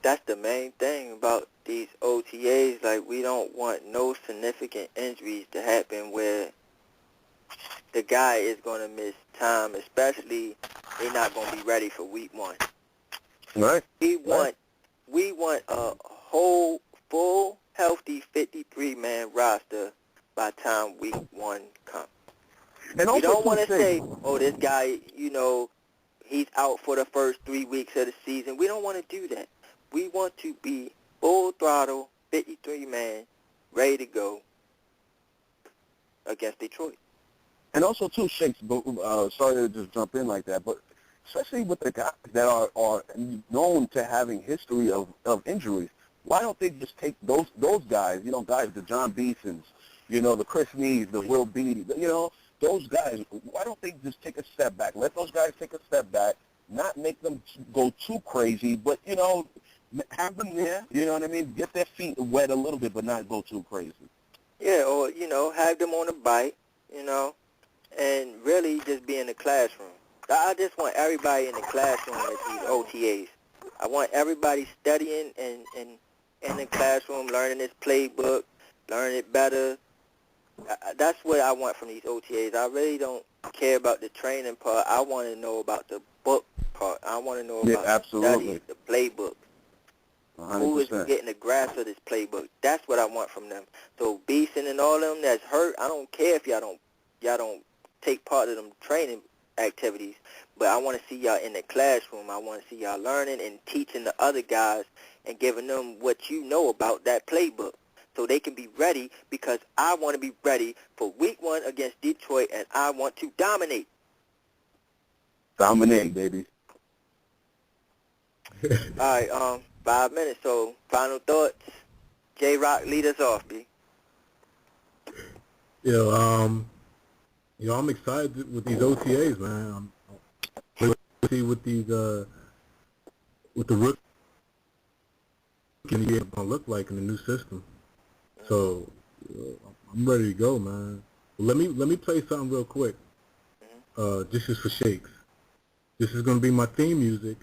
That's the main thing about these OTAs. Like, we don't want no significant injuries to happen where the guy is going to miss time, especially they're not going to be ready for week 1. Right. We want a whole, full, healthy 53-man roster by the time week 1 comes. And we don't want to say, oh, this guy, he's out for the first 3 weeks of the season. We don't want to do that. We want to be full throttle, 53-man, ready to go against Detroit. And also, too, Shakes, sorry to just jump in like that, but especially with the guys that are known to having history of injuries, why don't they just take those guys, guys, the John Beesons, the Chris Nees, the Will Beatty, those guys, why don't they just take a step back? Let those guys take a step back, not make them go too crazy, but, have them there, you know what I mean? Get their feet wet a little bit, but not go too crazy. Yeah, or, have them on a bike, and really just be in the classroom. I just want everybody in the classroom at these OTAs. I want everybody studying and in the classroom, learning this playbook, learning it better. That's what I want from these OTAs. I really don't care about the training part. I want to know about the book part. I want to know about the studies, the playbook. 100%. Who is getting the grasp of this playbook? That's what I want from them. So Beeson and all them that's hurt, I don't care if y'all don't take part of them training activities, but I want to see y'all in the classroom. I want to see y'all learning and teaching the other guys and giving them what you know about that playbook so they can be ready, because I want to be ready for week 1 against Detroit, and I want to dominate. Dominate, baby. All right, 5 minutes, so final thoughts. J-Rock, lead us off, B. I'm excited with these OTAs, man. I'm see with these with the rookie gonna look like in the new system. So I'm ready to go, man. Let me play something real quick. This is for Shakes. This is gonna be my theme music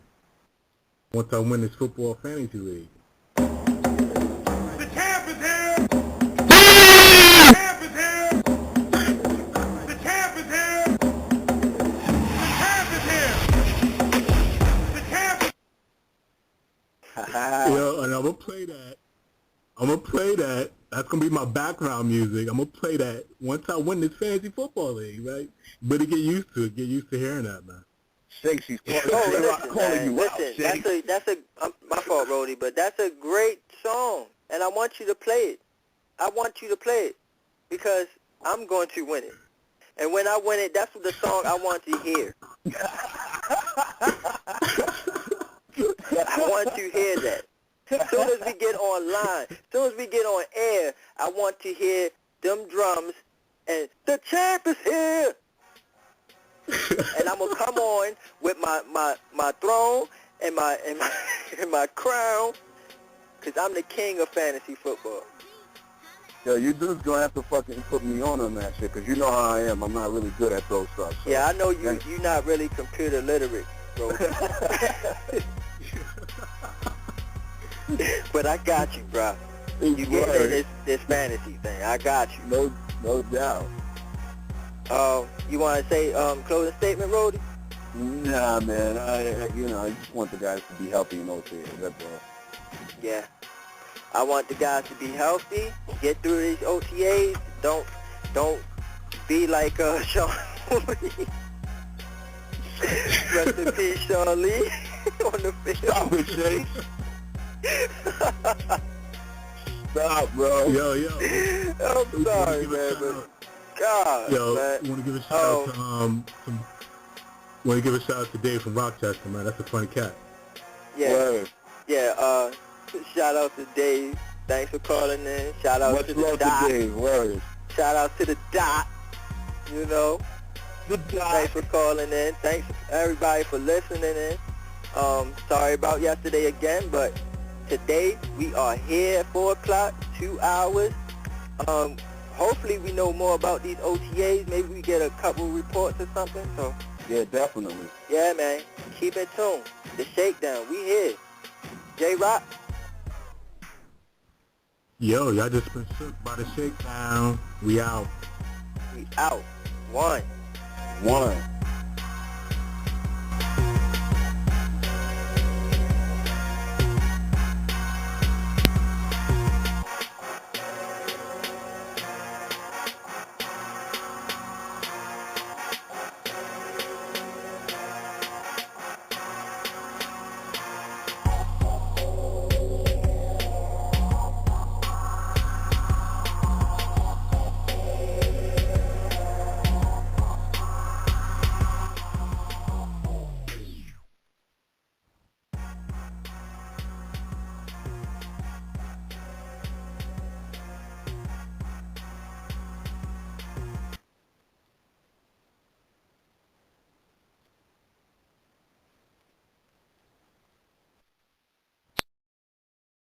once I win this football fantasy league. The champ is here! The champ is here! The champ is here! The champ is here! The champ is And I'm gonna play that. That's gonna be my background music. I'm gonna play that once I win this fantasy football league, right? You better get used to it. Get used to hearing that, man. Shakes, he's calling you out. Listen, that's my fault, Rody, but that's a great song, and I want you to play it. I want you to play it because I'm going to win it. And when I win it, that's the song I want to hear. I want to hear that. As soon as we get online, as soon as we get on air, I want to hear them drums and the champ is here. And I'm gonna come on with my throne and my crown, cause I'm the king of fantasy football. Yo, you dudes gonna have to fucking put me on that shit, cause you know how I am. I'm not really good at those stuff. So. Yeah, I know you're not really computer literate, bro. But I got you, bro. You get in this fantasy thing. I got you. No doubt. You want to say closing statement, Rody? Nah, man. I just want the guys to be healthy and okay. That's all. Yeah. I want the guys to be healthy, get through these OTAs. Don't Be like Sean Lee. Rest in peace, Sean Lee. On the field. Stop it, Shake. Stop, bro. Yo. I'm sorry, man, but God, yo, man. want to give a shout out to want to give a shout out to Dave from Rochester, man. That's a funny cat. Yeah, Word. yeah. Shout out to Dave. Thanks for calling in. Shout out Much to the love Dot. to Dave. Word. Shout out to the Dot. You know. The Dot. Thanks for calling in. Thanks everybody for listening in. Sorry about yesterday again, but today we are here at 4 o'clock, 2 hours. Hopefully we know more about these OTAs. Maybe we get a couple reports or something. So Yeah, definitely. yeah, man. Keep it tuned. The Shakedown. We here. J-Rock. Yo, y'all just been shook by the Shakedown. We out. We out. One.